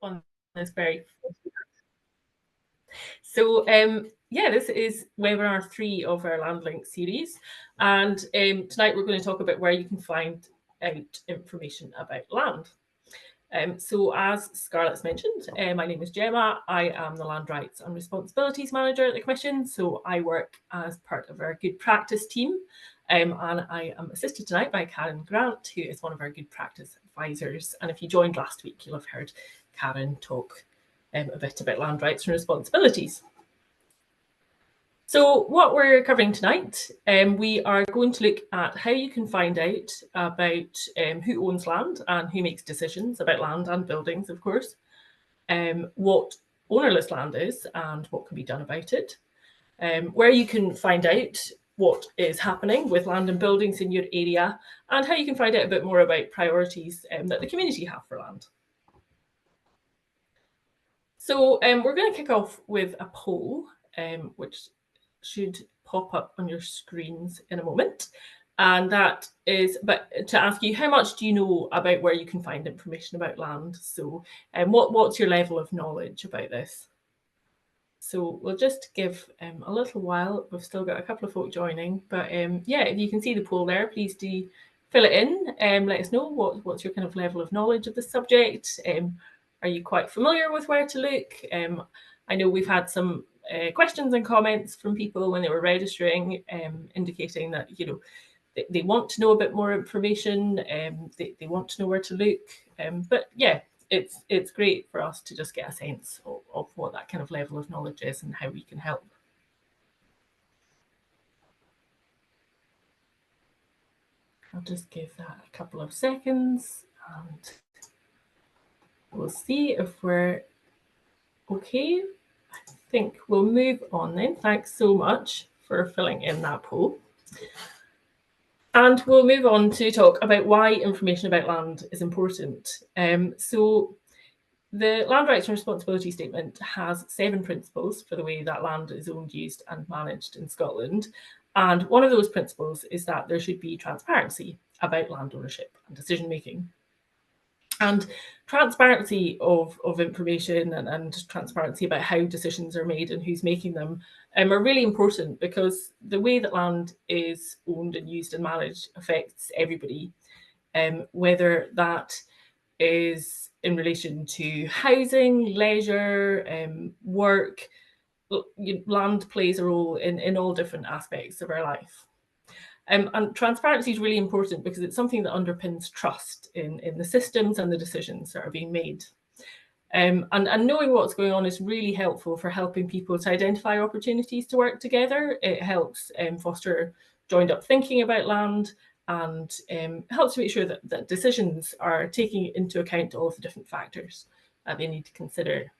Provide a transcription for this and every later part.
on this very. So this is webinar 3 of our LandLink series, and tonight we're going to talk about where you can find out information about land. So as Scarlett's mentioned, my name is Gemma. I am the Land Rights and Responsibilities Manager at the Commission, so I work as part of our Good Practice team, and I am assisted tonight by Karen Grant, who is one of our Good Practice advisors. And if you joined last week, you'll have heard Karen talk a bit about land rights and responsibilities. So what we're covering tonight, we are going to look at how you can find out about who owns land and who makes decisions about land and buildings, of course, what ownerless land is and what can be done about it, where you can find out what is happening with land and buildings in your area, and how you can find out a bit more about priorities that the community have for land. So we're going to kick off with a poll, which should pop up on your screens in a moment. And that is to ask you, how much do you know about where you can find information about land? So what's your level of knowledge about this? So we'll just give a little while. We've still got a couple of folk joining, but yeah, if you can see the poll there, please do fill it in and let us know what's your kind of level of knowledge of the subject. Are you quite familiar with where to look? I know we've had some questions and comments from people when they were registering, indicating that they want to know a bit more information. They want to know where to look. But yeah, it's great for us to just get a sense of what that kind of level of knowledge is and how we can help. I'll just give that a couple of seconds and we'll see if we're okay. I think we'll move on then. Thanks so much for filling in that poll. And we'll move on to talk about why information about land is important. So the Land Rights and Responsibility Statement has 7 principles for the way that land is owned, used and managed in Scotland. And one of those principles is that there should be transparency about land ownership and decision making. And transparency of information and transparency about how decisions are made and who's making them are really important, because the way that land is owned and used and managed affects everybody, whether that is in relation to housing, leisure, work. Land plays a role in all different aspects of our life. And transparency is really important because it's something that underpins trust in the systems and the decisions that are being made. And knowing what's going on is really helpful for helping people to identify opportunities to work together. It helps foster joined up thinking about land, and helps to make sure that decisions are taking into account all of the different factors that they need to consider.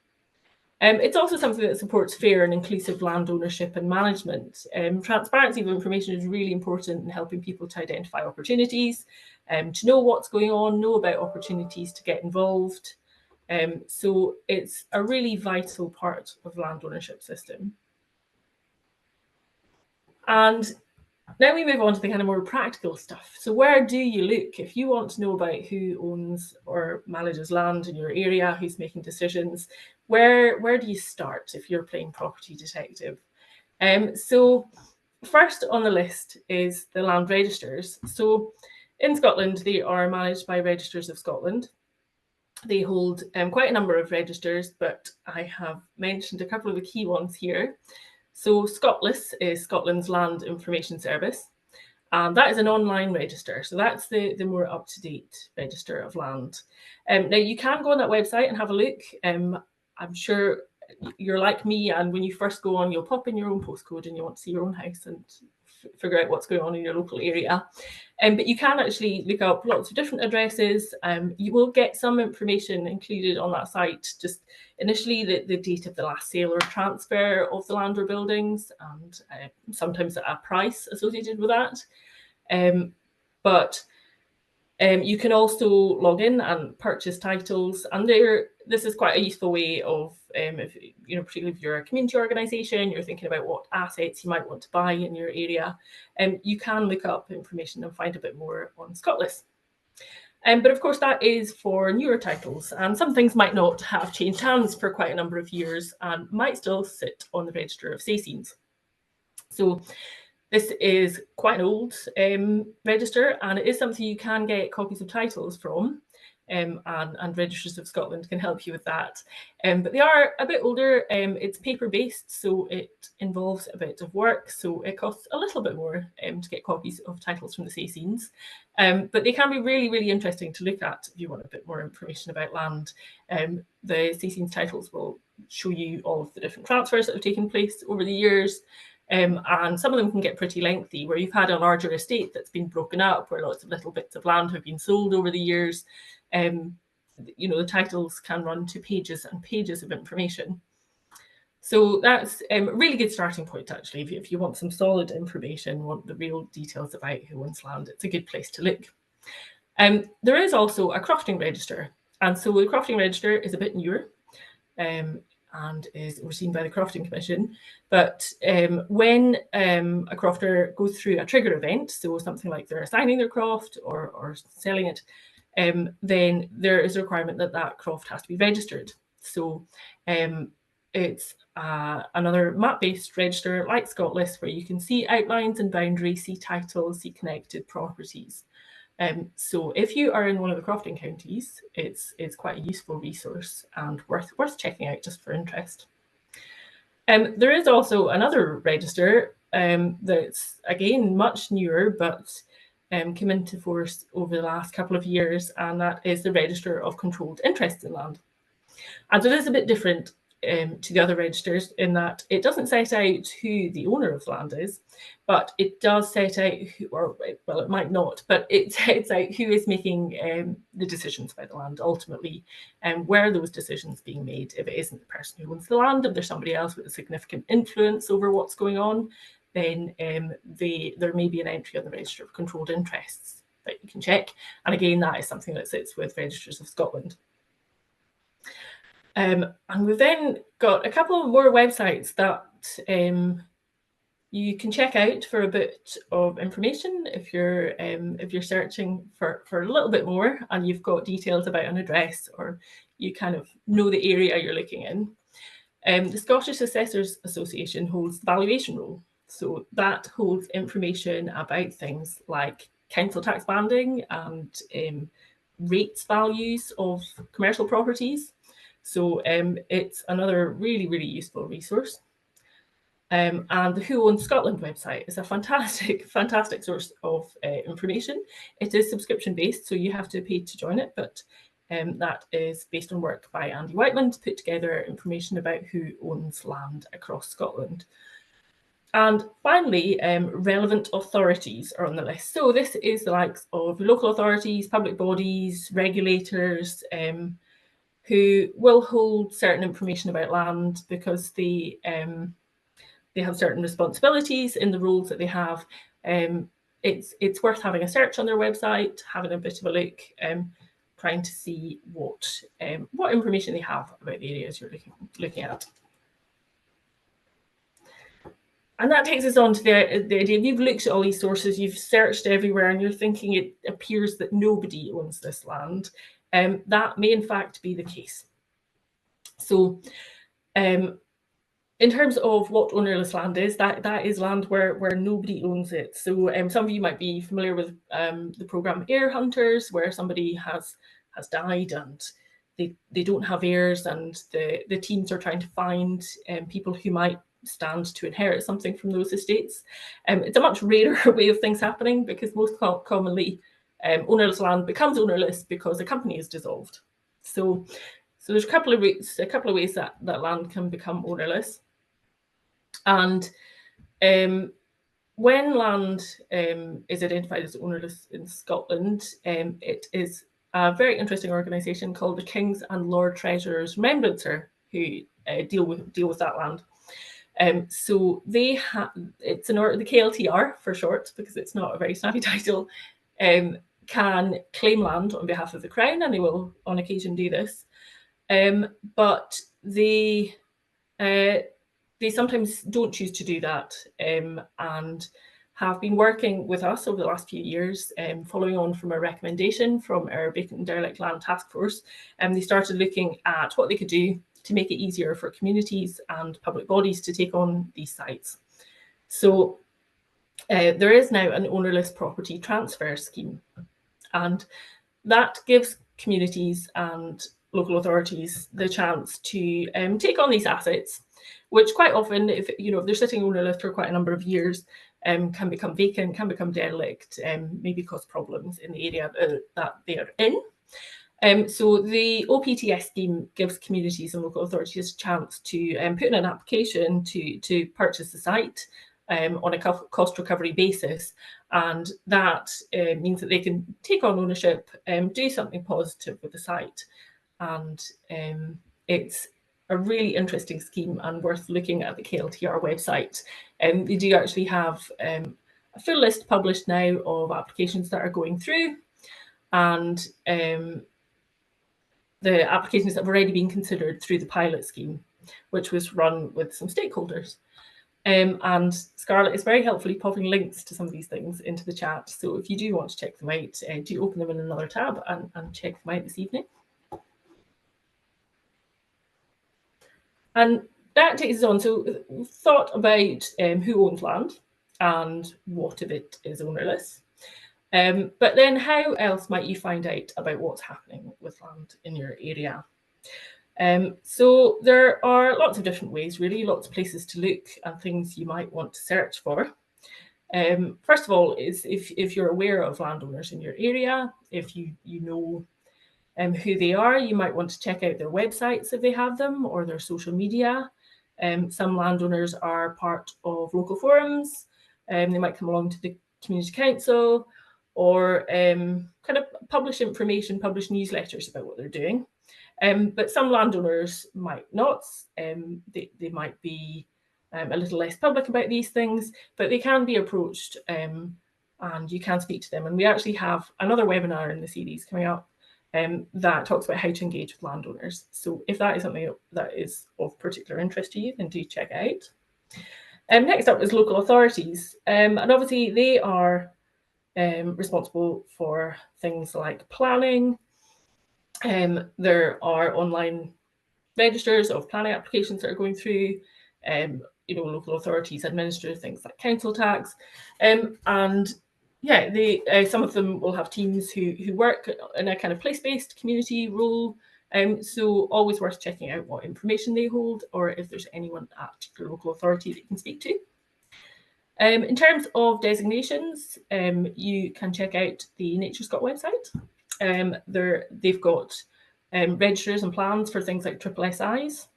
It's also something that supports fair and inclusive land ownership and management. Transparency of information is really important in helping people to identify opportunities, to know what's going on, know about opportunities to get involved. So it's a really vital part of the land ownership system. And now we move on to the kind of more practical stuff. So where do you look if you want to know about who owns or manages land in your area, who's making decisions? Where do you start if you're playing property detective? So first on the list is the land registers. So in Scotland, they are managed by Registers of Scotland. They hold quite a number of registers, but I have mentioned a couple of the key ones here. So Scotlis is Scotland's Land Information Service, and that is an online register. So that's the more up-to-date register of land. Now you can go on that website and have a look. I'm sure you're like me, and when you first go on, you'll pop in your own postcode and you want to see your own house and figure out what's going on in your local area. But you can actually look up lots of different addresses. You will get some information included on that site, just initially the date of the last sale or transfer of the land or buildings, and sometimes a price associated with that. But you can also log in and purchase titles, and this is quite a useful way of, particularly if you're a community organisation, you're thinking about what assets you might want to buy in your area, you can look up information and find a bit more on Scotlis. But of course, that is for newer titles, and some things might not have changed hands for quite a number of years and might still sit on the Register of Saycenes. So this is quite an old register, and it is something you can get copies of titles from, and Registers of Scotland can help you with that. But they are a bit older. It's paper-based, so it involves a bit of work, so it costs a little bit more to get copies of titles from the Saycenes. But they can be really, really interesting to look at if you want a bit more information about land. The Saycenes titles will show you all of the different transfers that have taken place over the years. And some of them can get pretty lengthy, where you've had a larger estate that's been broken up, where lots of little bits of land have been sold over the years. The titles can run to pages and pages of information. So that's a really good starting point, actually. If you want some solid information, want the real details about who owns land, it's a good place to look. There is also a crofting register. And so the crofting register is a bit newer. And is overseen by the Crofting Commission. But when a crofter goes through a trigger event, so something like they're assigning their croft or selling it, then there is a requirement that that croft has to be registered. So it's another map-based register like ScotList, where you can see outlines and boundaries, see titles, see connected properties. So if you are in one of the crofting counties, it's quite a useful resource and worth checking out just for interest. There is also another register that's, again, much newer, but came into force over the last couple of years, and that is the Register of Controlled Interests in Land. And so it is a bit different to the other registers in that it doesn't set out who the owner of land is, but it does set out who, or well, it might not, but it sets out who is making the decisions about the land ultimately, and where those decisions being made. If it isn't the person who owns the land, if there's somebody else with a significant influence over what's going on, then there may be an entry on the Register of Controlled Interests that you can check. And again, that is something that sits with Registers of Scotland. And we've then got a couple more websites that you can check out for a bit of information if you're searching for a little bit more and you've got details about an address or you kind of know the area you're looking in. The Scottish Assessors Association holds the valuation role. So that holds information about things like council tax banding and rates values of commercial properties. So it's another really, really useful resource. And the Who Owns Scotland website is a fantastic, fantastic source of information. It is subscription-based, so you have to pay to join it, but that is based on work by Andy Whiteman to put together information about who owns land across Scotland. And finally, relevant authorities are on the list. So this is the likes of local authorities, public bodies, regulators, who will hold certain information about land because they have certain responsibilities in the roles that they have. It's worth having a search on their website, having a bit of a look, trying to see what information they have about the areas you're looking at. And that takes us on to the idea, you've looked at all these sources, you've searched everywhere, and you're thinking it appears that nobody owns this land. That may in fact be the case. So in terms of what ownerless land is, that is land where nobody owns it. So some of you might be familiar with the programme Heir Hunters, where somebody has died and they don't have heirs, and the teams are trying to find people who might stand to inherit something from those estates. It's a much rarer way of things happening because most commonly ownerless land becomes ownerless because a company is dissolved. So there's a couple of ways that land can become ownerless. And when land is identified as ownerless in Scotland, it is a very interesting organisation called the King's and Lord Treasurer's Remembrancer who deal with that land. So they have, it's the KLTR for short, because it's not a very snappy title, can claim land on behalf of the Crown, and they will on occasion do this. But they sometimes don't choose to do that and have been working with us over the last few years, following on from a recommendation from our vacant and derelict land task force. And they started looking at what they could do to make it easier for communities and public bodies to take on these sites. So there is now an ownerless property transfer scheme, and that gives communities and local authorities the chance to take on these assets, which quite often, if they're sitting ownerless for quite a number of years, can become vacant, can become derelict, maybe cause problems in the area that they are in. So the OPTS scheme gives communities and local authorities a chance to put in an application to purchase the site on a cost recovery basis, and that means that they can take on ownership, do something positive with the site, and it's a really interesting scheme and worth looking at the KLTR website. They do actually have a full list published now of applications that are going through, and the applications that have already been considered through the pilot scheme, which was run with some stakeholders. And Scarlett is very helpfully popping links to some of these things into the chat. So if you do want to check them out, do open them in another tab and check them out this evening. And that takes us on. So we've thought about who owns land and what of it is ownerless. But then how else might you find out about what's happening with land in your area? So there are lots of different ways, really, lots of places to look and things you might want to search for. First of all, is if you're aware of landowners in your area, if you know who they are, you might want to check out their websites if they have them, or their social media. Some landowners are part of local forums, they might come along to the community council, or kind of publish information, publish newsletters about what they're doing. But some landowners might not. They might be a little less public about these things, but they can be approached and you can speak to them. And we actually have another webinar in the series coming up that talks about how to engage with landowners. So if that is something that is of particular interest to you, then do check it out. Next up is local authorities. And obviously they are responsible for things like planning. There are online registers of planning applications that are going through. Local authorities administer things like council tax, and yeah, some of them will have teams who work in a kind of place-based community role. So always worth checking out what information they hold, or if there's anyone at your local authority that you can speak to. In terms of designations, you can check out the NatureScot website. They've got registers and plans for things like SSSIs.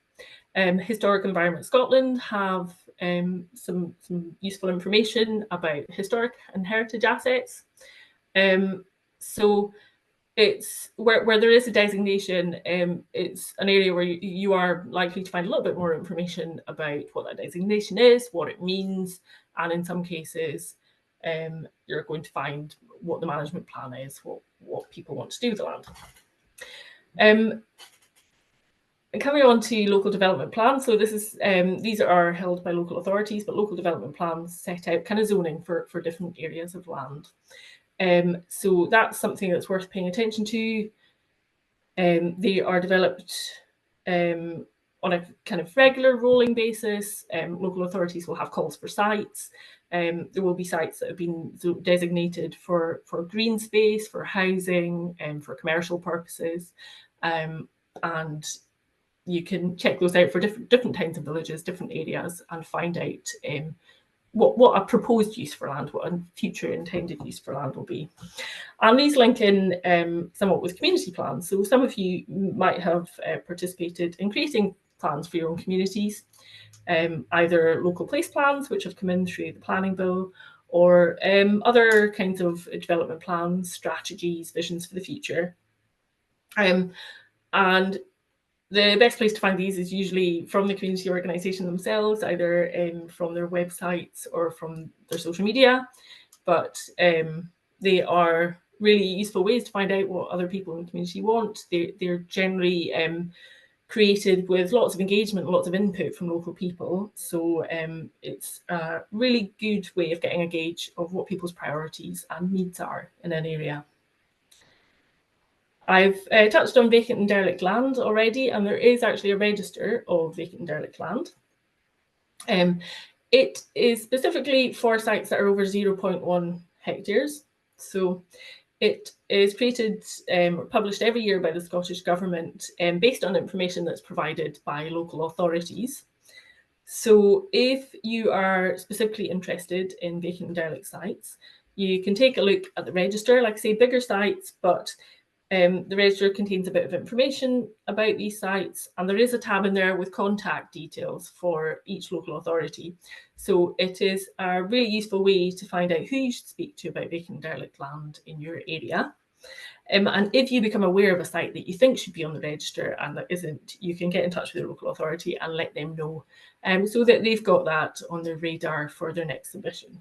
Historic Environment Scotland have some useful information about historic and heritage assets. So it's where there is a designation, it's an area where you are likely to find a little bit more information about what that designation is, what it means, and in some cases, you're going to find what the management plan is, what people want to do with the land. Coming on to local development plans. So this is these are held by local authorities, but local development plans set out kind of zoning for different areas of land. So that's something that's worth paying attention to. They are developed on a kind of regular rolling basis. Local authorities will have calls for sites. There will be sites that have been designated for green space, for housing, for commercial purposes, and you can check those out for different kinds of villages, different areas, and find out what a proposed use for land, what a future intended use for land will be. And these link in somewhat with community plans. So some of you might have participated in creating plans for your own communities, either local place plans, which have come in through the planning bill, or other kinds of development plans, strategies, visions for the future. And the best place to find these is usually from the community organisation themselves, either from their websites or from their social media. But they are really useful ways to find out what other people in the community want. They're generally created with lots of engagement, lots of input from local people. So it's a really good way of getting a gauge of what people's priorities and needs are in an area. I've touched on vacant and derelict land already, and there is actually a register of vacant and derelict land. It is specifically for sites that are over 0.1 hectares. So it is created or published every year by the Scottish Government based on information that's provided by local authorities. So if you are specifically interested in vacant and derelict sites, you can take a look at the register, like I say, bigger sites, but the register contains a bit of information about these sites, and there is a tab in there with contact details for each local authority. So it is a really useful way to find out who you should speak to about vacant and derelict land in your area. And if you become aware of a site that you think should be on the register and that isn't, you can get in touch with the local authority and let them know, so that they've got that on their radar for their next submission.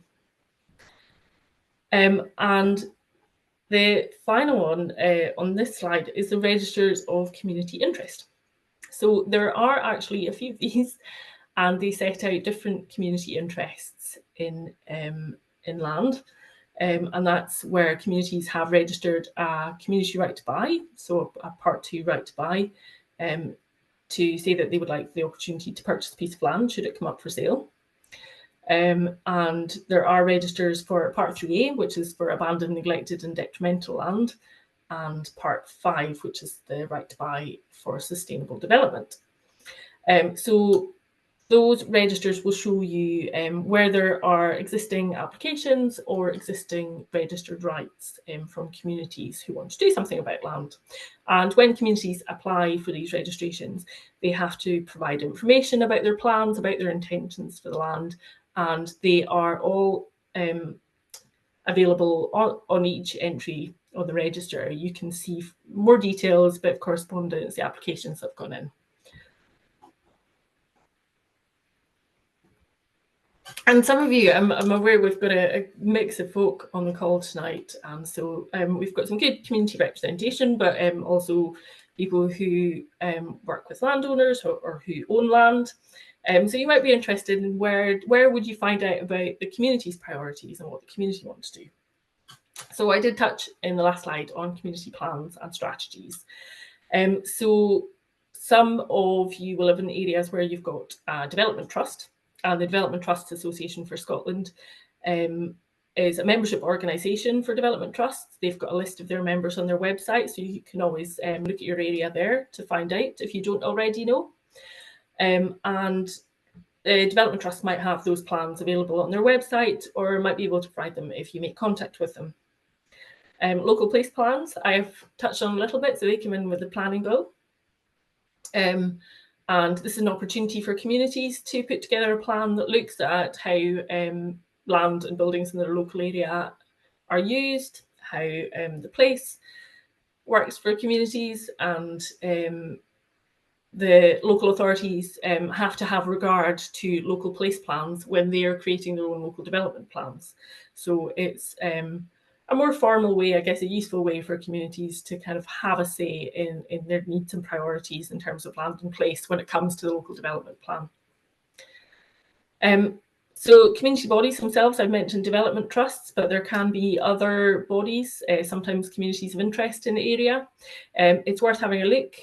And the final one on this slide is the registers of community interest. So there are actually a few of these, and they set out different community interests in land. And that's where communities have registered a community right to buy, so a Part 2 right to buy, to say that they would like the opportunity to purchase a piece of land should it come up for sale. And there are registers for Part 3A, which is for abandoned, neglected and detrimental land, and Part 5, which is the right to buy for sustainable development. So those registers will show you where there are existing applications or existing registered rights from communities who want to do something about land. And when communities apply for these registrations, they have to provide information about their plans, about their intentions for the land, and they are all available on each entry on the register. You can see more details, bit of correspondence, the applications that have gone in. And some of you, I'm aware we've got a mix of folk on the call tonight, and so we've got some good community representation, but also people who work with landowners or who own land. So you might be interested in where would you find out about the community's priorities and what the community wants to do. So I did touch in the last slide on community plans and strategies. So some of you will live in areas where you've got a development trust, and the Development Trusts Association for Scotland is a membership organisation for development trusts. They've got a list of their members on their website, so you can always look at your area there to find out if you don't already know. And the development trust might have those plans available on their website, or might be able to provide them if you make contact with them. Local place plans, I've touched on a little bit, so they come in with the planning bill. And this is an opportunity for communities to put together a plan that looks at how land and buildings in their local area are used, how the place works for communities, and the local authorities have to have regard to local place plans when they are creating their own local development plans. So it's a more formal way, I guess, a useful way for communities to kind of have a say in their needs and priorities in terms of land and place when it comes to the local development plan. So community bodies themselves, I've mentioned development trusts, but there can be other bodies, sometimes communities of interest in the area. It's worth having a look.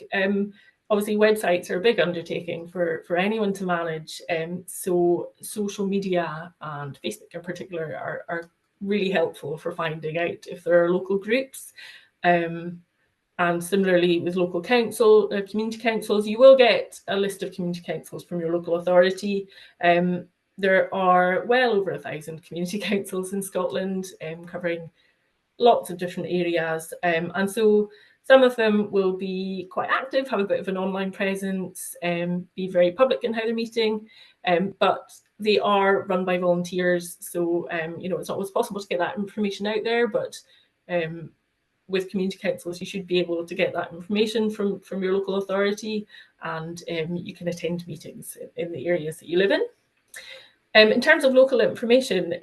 Obviously, websites are a big undertaking for anyone to manage. So social media and Facebook in particular are really helpful for finding out if there are local groups. And similarly with local council, community councils, you will get a list of community councils from your local authority. There are well over 1,000 community councils in Scotland, covering lots of different areas. And so some of them will be quite active, have a bit of an online presence, be very public in how they're meeting, but they are run by volunteers. So, it's not always possible to get that information out there, but with community councils, you should be able to get that information from your local authority, and you can attend meetings in the areas that you live in. In terms of local information,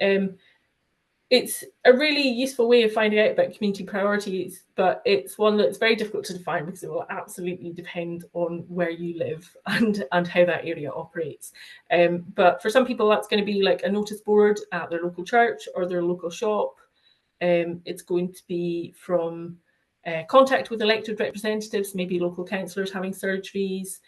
it's a really useful way of finding out about community priorities, but it's one that's very difficult to define because it will absolutely depend on where you live and how that area operates. But for some people, that's going to be like a notice board at their local church or their local shop. It's going to be from contact with elected representatives, maybe local councillors having surgeries.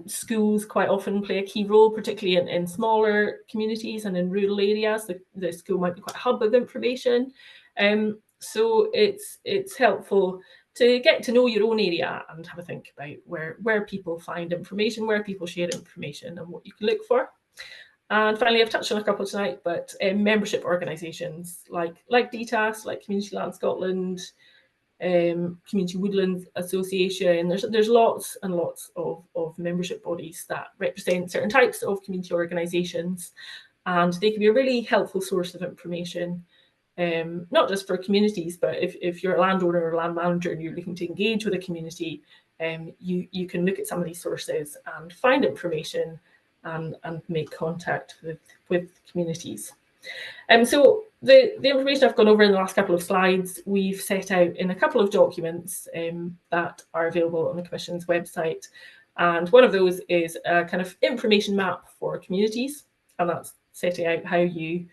Schools quite often play a key role, particularly in smaller communities and in rural areas. The school might be quite a hub of information. So it's helpful to get to know your own area and have a think about where people find information, where people share information, and what you can look for. And finally, I've touched on a couple tonight, but membership organisations like DTAS, like Community Land Scotland, Community Woodlands Association. There's lots and lots of membership bodies that represent certain types of community organisations, and they can be a really helpful source of information, not just for communities, but if you're a landowner or a land manager and you're looking to engage with a community, you can look at some of these sources and find information and make contact with communities. So the information I've gone over in the last couple of slides, we've set out in a couple of documents that are available on the Commission's website. And one of those is a kind of information map for communities, and that's setting out how you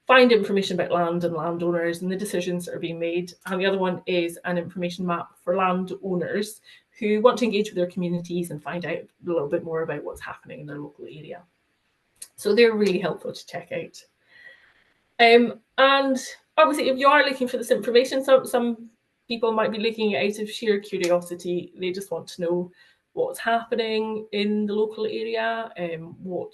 find information about land and landowners and the decisions that are being made. And the other one is an information map for landowners who want to engage with their communities and find out a little bit more about what's happening in their local area. So they're really helpful to check out. And obviously, if you are looking for this information, some people might be looking at it out of sheer curiosity. They just want to know what's happening in the local area, what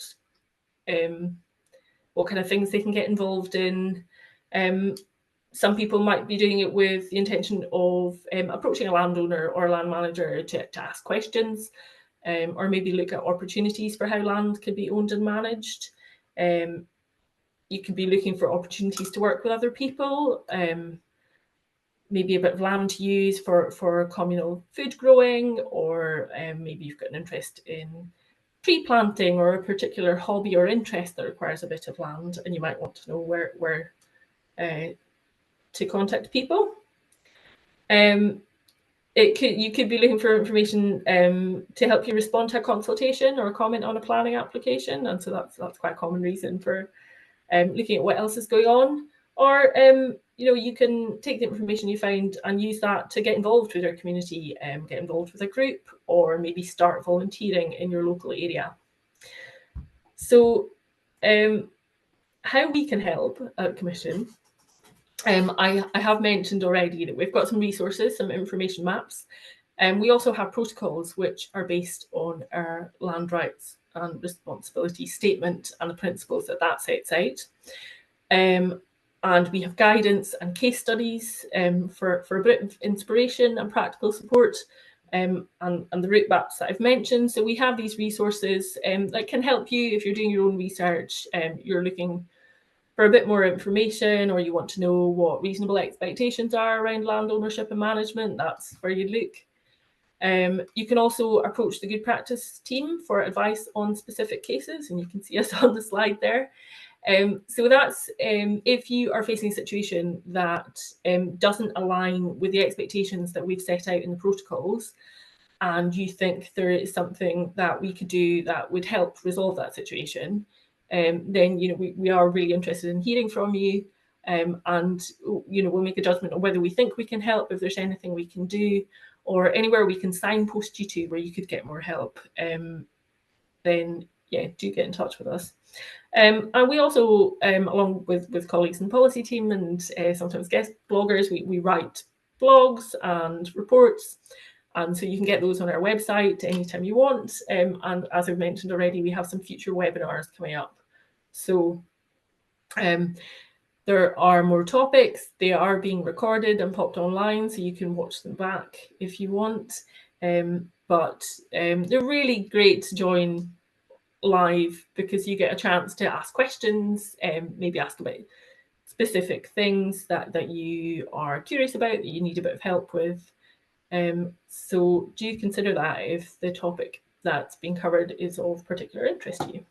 kind of things they can get involved in. Some people might be doing it with the intention of approaching a landowner or a land manager to ask questions, or maybe look at opportunities for how land can be owned and managed. You can be looking for opportunities to work with other people, maybe a bit of land to use for communal food growing, or maybe you've got an interest in tree planting or a particular hobby or interest that requires a bit of land, and you might want to know where to contact people. You could be looking for information to help you respond to a consultation or a comment on a planning application, and so that's quite a common reason for looking at what else is going on. Or you can take the information you find and use that to get involved with your community, get involved with a group, or maybe start volunteering in your local area. So how we can help at Commission, I have mentioned already that we've got some resources, some information maps, and we also have protocols which are based on our land rights and responsibility statement and the principles that sets out. And we have guidance and case studies for a bit of inspiration and practical support, and the route maps that I've mentioned. So we have these resources that can help you if you're doing your own research, you're looking for a bit more information, or you want to know what reasonable expectations are around land ownership and management. That's where you look. You can also approach the Good Practice team for advice on specific cases, and you can see us on the slide there. So that's if you are facing a situation that doesn't align with the expectations that we've set out in the protocols, and you think there is something that we could do that would help resolve that situation, then we are really interested in hearing from you, and we'll make a judgment on whether we think we can help, if there's anything we can do, or anywhere we can signpost you to where you could get more help. Then yeah, do get in touch with us. And we also, along with colleagues in the policy team and sometimes guest bloggers, we write blogs and reports, and so you can get those on our website anytime you want. And as I've mentioned already, we have some future webinars coming up. So there are more topics. They are being recorded and popped online, so you can watch them back if you want. But they're really great to join live because you get a chance to ask questions, maybe ask about specific things that you are curious about, that you need a bit of help with. So do consider that if the topic that's being covered is of particular interest to you.